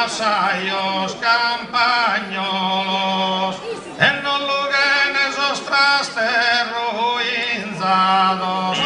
vasallos campagnolos en los lugares esos trastes ruinados.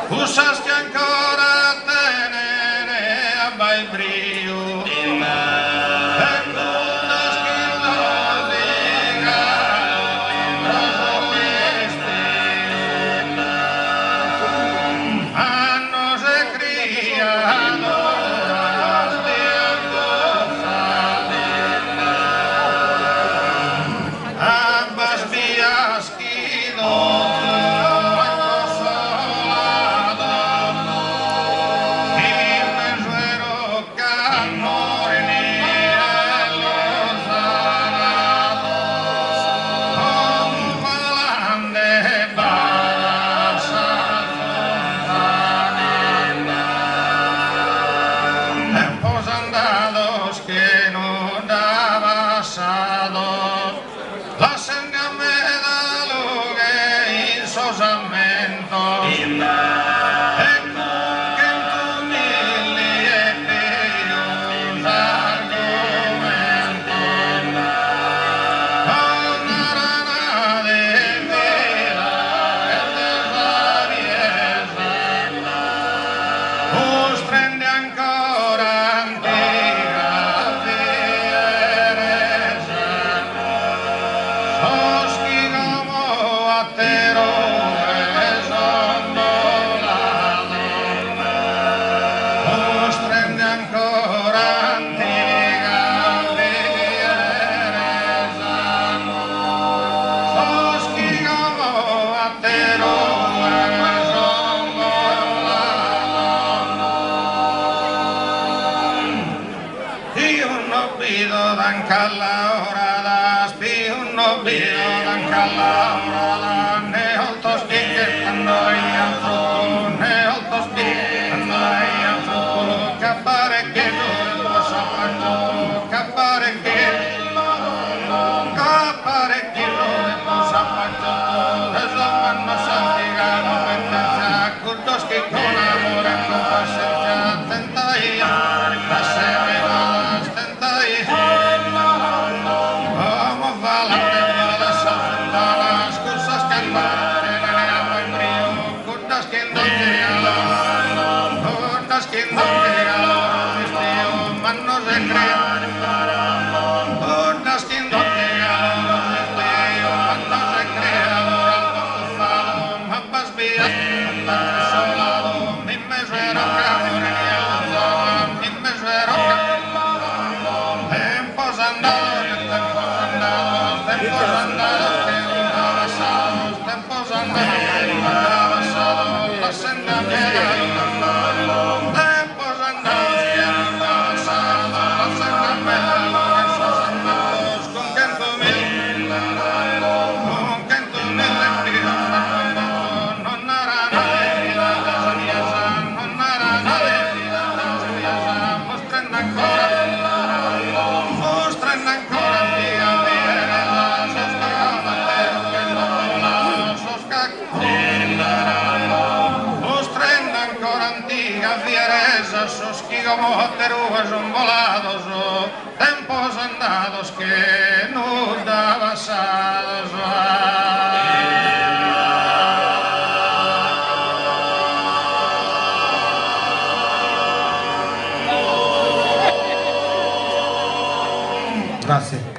Cosas que ancora tenere a bel brio que no daba asado, la sangre me da lugar insosamente. No pido dan calahora ne altos que estando ahí a fruto ne altos que estando ahí a fruto capare que no los zapatos capare que no los zapatos es la mano santiga no pensa curtos que con amor no paciencia tenta y pase vegadas tenta y no se creen, unas que no llegan, no se crean, mapas vías, desolado, mi mesero mi mesero tempos andados, que avanzados, tempos andados, la senda vieja. Esos que como terugas son volados tempos andados que nos da basados Gracias.